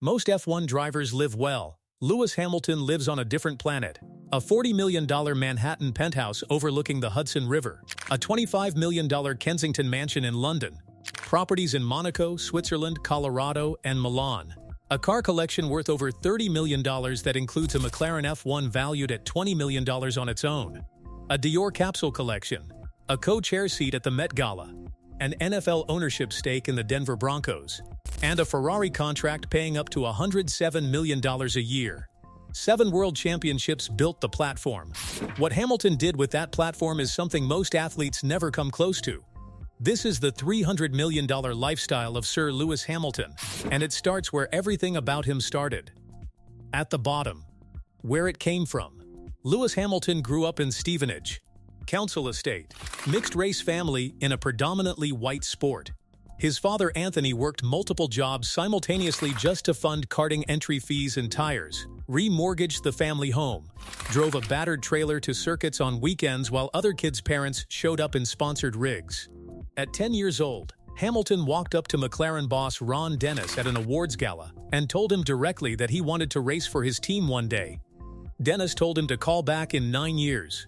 Most F1 drivers live well. Lewis Hamilton lives on a different planet. A $40 million Manhattan penthouse overlooking the Hudson River. A $25 million Kensington mansion in London. Properties in Monaco, Switzerland, Colorado, and Milan. A car collection worth over $30 million that includes a McLaren F1 valued at $20 million on its own. A Dior capsule collection. A co-chair seat at the Met Gala. An NFL ownership stake in the Denver Broncos. And a Ferrari contract paying up to $107 million a year. 7 world championships built the platform. What Hamilton did with that platform is something most athletes never come close to. This is the $300 million lifestyle of Sir Lewis Hamilton, and it starts where everything about him started. At the bottom. Where it came from. Lewis Hamilton grew up in Stevenage, Council Estate, mixed-race family in a predominantly white sport. His father Anthony worked multiple jobs simultaneously just to fund karting entry fees and tires, remortgaged the family home, drove a battered trailer to circuits on weekends while other kids' parents showed up in sponsored rigs. At 10 years old, Hamilton walked up to McLaren boss Ron Dennis at an awards gala and told him directly that he wanted to race for his team one day. Dennis told him to call back in 9 years.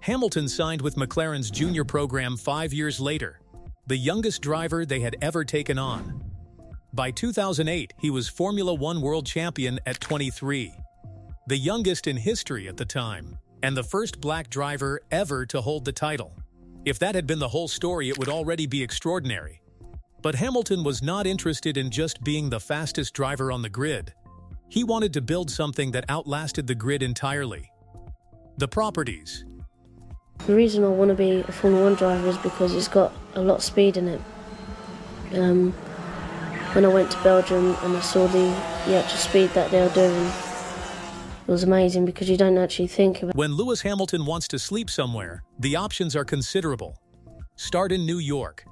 Hamilton signed with McLaren's junior program 5 years later, the youngest driver they had ever taken on. By 2008, he was Formula One world champion at 23, the youngest in history at the time, and the first black driver ever to hold the title. If that had been the whole story, it would already be extraordinary. But Hamilton was not interested in just being the fastest driver on the grid. He wanted to build something that outlasted the grid entirely. The properties. The reason I want to be a Formula One driver is because it's got a lot of speed in it. When I went to Belgium and I saw the actual speed that they were doing, it was amazing because you don't actually think about it. When Lewis Hamilton wants to sleep somewhere, the options are considerable. Start in New York.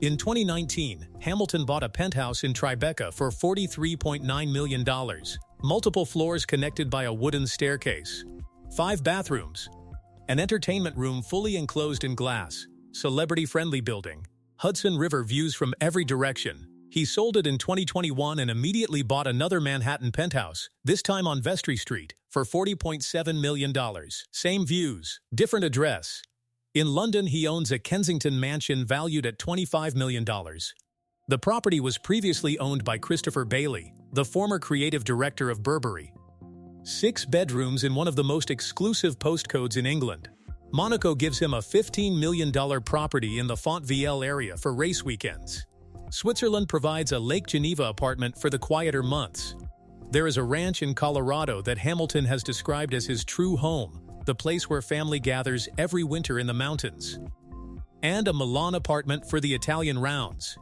In 2019, Hamilton bought a penthouse in Tribeca for $43.9 million. Multiple floors connected by a wooden staircase. 5 bathrooms. An entertainment room fully enclosed in glass. Celebrity-friendly building. Hudson River views from every direction. He sold it in 2021 and immediately bought another Manhattan penthouse, this time on Vestry Street, for $40.7 million. Same views, different address. In London, he owns a Kensington mansion valued at $25 million. The property was previously owned by Christopher Bailey, the former creative director of Burberry. 6 bedrooms in one of the most exclusive postcodes in England. Monaco gives him a $15 million property in the Fontvieille area for race weekends. Switzerland provides a Lake Geneva apartment for the quieter months. There is a ranch in Colorado that Hamilton has described as his true home, the place where family gathers every winter in the mountains. And a Milan apartment for the Italian rounds.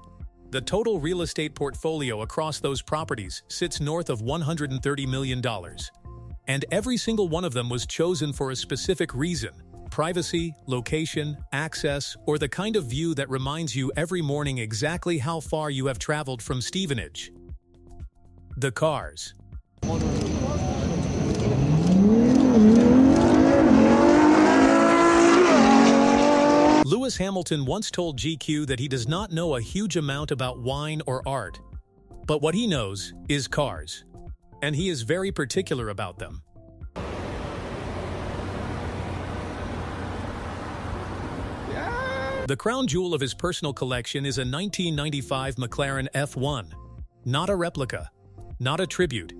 The total real estate portfolio across those properties sits north of $130 million. And every single one of them was chosen for a specific reason: privacy, location, access, or the kind of view that reminds you every morning exactly how far you have traveled from Stevenage. The cars. Lewis Hamilton once told GQ that he does not know a huge amount about wine or art, but what he knows is cars. And he is very particular about them. The crown jewel of his personal collection is a 1995 McLaren F1. Not a replica, not a tribute.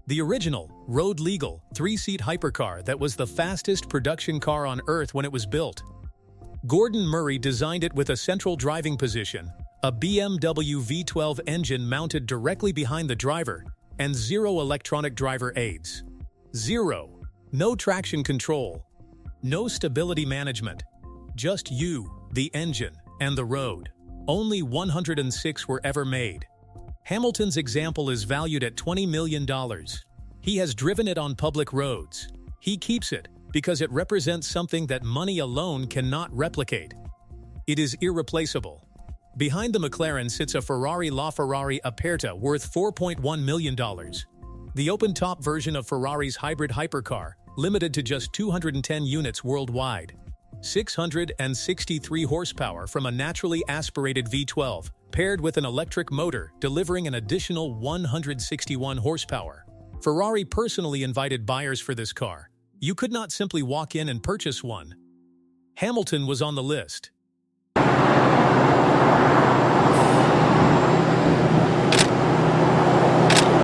The original, road-legal, 3-seat hypercar that was the fastest production car on Earth when it was built. Gordon Murray designed it with a central driving position, a BMW V12 engine mounted directly behind the driver, and 0 electronic driver aids. 0. No traction control. No stability management. Just you, the engine, and the road. Only 106 were ever made. Hamilton's example is valued at $20 million. He has driven it on public roads. He keeps it because it represents something that money alone cannot replicate. It is irreplaceable. Behind the McLaren sits a Ferrari LaFerrari Aperta worth $4.1 million. The open-top version of Ferrari's hybrid hypercar, limited to just 210 units worldwide. 663 horsepower from a naturally aspirated V12, paired with an electric motor delivering an additional 161 horsepower. Ferrari personally invited buyers for this car. You could not simply walk in and purchase one. Hamilton was on the list.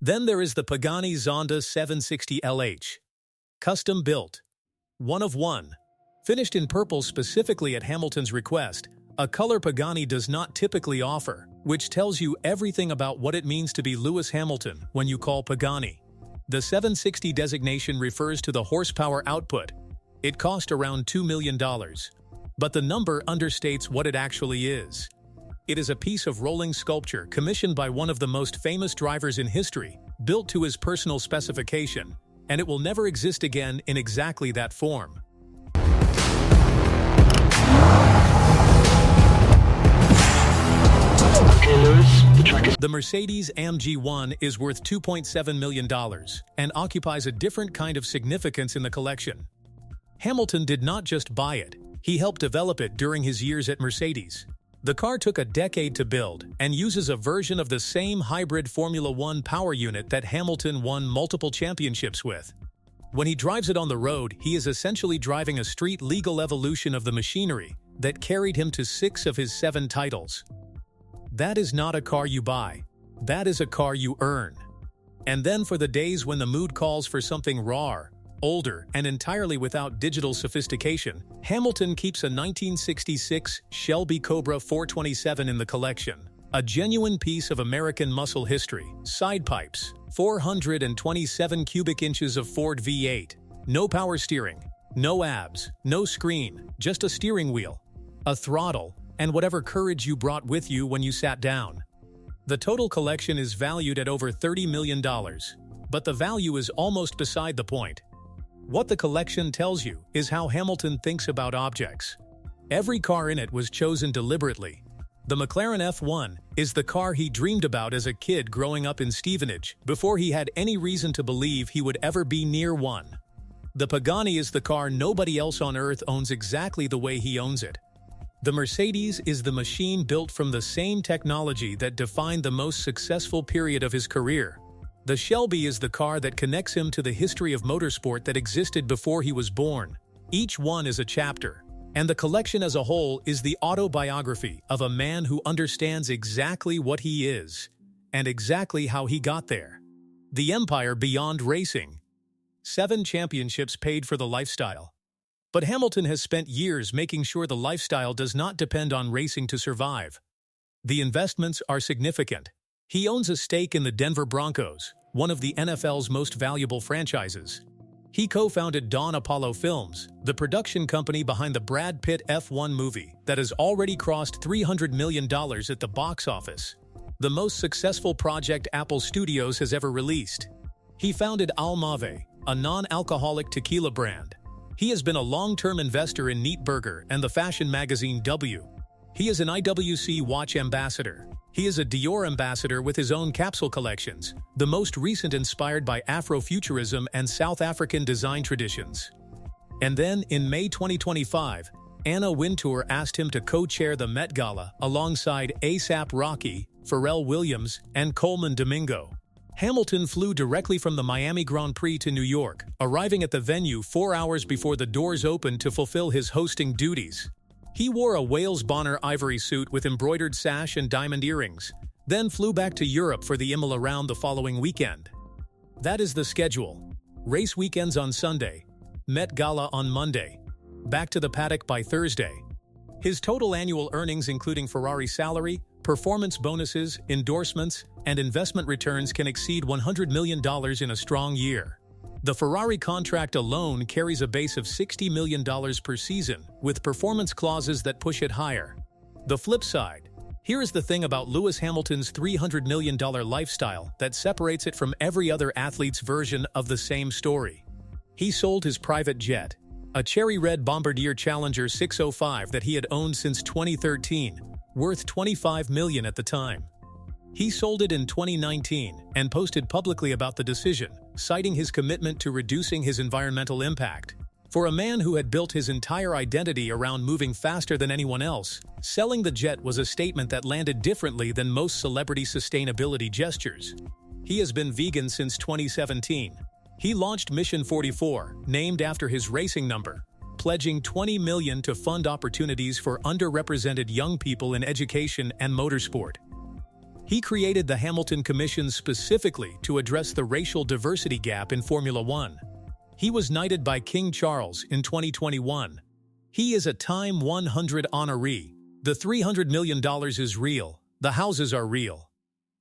Then there is the Pagani Zonda 760LH. Custom built. One of one. Finished in purple specifically at Hamilton's request, a color Pagani does not typically offer, which tells you everything about what it means to be Lewis Hamilton when you call Pagani. The 760 designation refers to the horsepower output. It cost around $2 million. But the number understates what it actually is. It is a piece of rolling sculpture commissioned by one of the most famous drivers in history, built to his personal specification, and it will never exist again in exactly that form. Okay, Lewis, the track is... The Mercedes-AMG 1 is worth $2.7 million and occupies a different kind of significance in the collection. Hamilton did not just buy it, he helped develop it during his years at Mercedes. The car took a decade to build and uses a version of the same hybrid Formula One power unit that Hamilton won multiple championships with. When he drives it on the road, he is essentially driving a street-legal evolution of the machinery that carried him to 6 of his 7 titles. That is not a car you buy. That is a car you earn. And then for the days when the mood calls for something raw, older, and entirely without digital sophistication, Hamilton keeps a 1966 Shelby Cobra 427 in the collection. A genuine piece of American muscle history. Side pipes, 427 cubic inches of Ford V8. No power steering, no abs, no screen, just a steering wheel, a throttle, and whatever courage you brought with you when you sat down. The total collection is valued at over $30 million, but the value is almost beside the point. What the collection tells you is how Hamilton thinks about objects. Every car in it was chosen deliberately. The McLaren F1 is the car he dreamed about as a kid growing up in Stevenage, before he had any reason to believe he would ever be near one. The Pagani is the car nobody else on earth owns exactly the way he owns it. The Mercedes is the machine built from the same technology that defined the most successful period of his career. The Shelby is the car that connects him to the history of motorsport that existed before he was born. Each one is a chapter, and the collection as a whole is the autobiography of a man who understands exactly what he is, and exactly how he got there. The empire beyond racing. 7 championships paid for the lifestyle. But Hamilton has spent years making sure the lifestyle does not depend on racing to survive. The investments are significant. He owns a stake in the Denver Broncos, one of the NFL's most valuable franchises. He co-founded Dawn Apollo Films, the production company behind the Brad Pitt F1 movie that has already crossed $300 million at the box office, the most successful project Apple Studios has ever released. He founded 𝐼𝐸𝐽, a non-alcoholic tequila brand. He has been a long-term investor in Neat Burger and the fashion magazine W. He is an IWC watch ambassador. He is a Dior ambassador with his own capsule collections, the most recent inspired by Afrofuturism and South African design traditions. And then, in May 2025, Anna Wintour asked him to co-chair the Met Gala alongside A$AP Rocky, Pharrell Williams, and Coleman Domingo. Hamilton flew directly from the Miami Grand Prix to New York, arriving at the venue 4 hours before the doors opened to fulfill his hosting duties. He wore a Wales Bonner ivory suit with embroidered sash and diamond earrings, then flew back to Europe for the Imola round the following weekend. That is the schedule. Race weekends on Sunday, Met Gala on Monday, back to the paddock by Thursday. His total annual earnings, including Ferrari salary, performance bonuses, endorsements, and investment returns, can exceed $100 million in a strong year. The Ferrari contract alone carries a base of $60 million per season, with performance clauses that push it higher. The flip side. Here is the thing about Lewis Hamilton's $300 million lifestyle that separates it from every other athlete's version of the same story. He sold his private jet, a cherry red Bombardier Challenger 605 that he had owned since 2013, worth $25 million at the time. He sold it in 2019 and posted publicly about the decision, citing his commitment to reducing his environmental impact. For a man who had built his entire identity around moving faster than anyone else, selling the jet was a statement that landed differently than most celebrity sustainability gestures. He has been vegan since 2017. He launched Mission 44, named after his racing number, pledging $20 million to fund opportunities for underrepresented young people in education and motorsport. He created the Hamilton Commission specifically to address the racial diversity gap in Formula One. He was knighted by King Charles in 2021. He is a Time 100 honoree. The $300 million is real. The houses are real.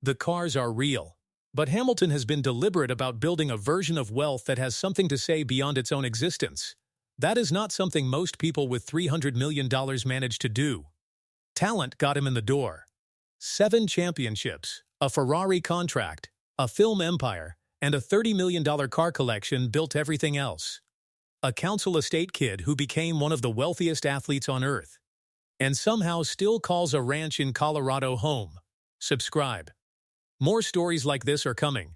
The cars are real. But Hamilton has been deliberate about building a version of wealth that has something to say beyond its own existence. That is not something most people with $300 million manage to do. Talent got him in the door. 7 championships, a Ferrari contract, a film empire, and a $30 million car collection built everything else. A council estate kid who became one of the wealthiest athletes on earth. And somehow still calls a ranch in Colorado home. Subscribe. More stories like this are coming.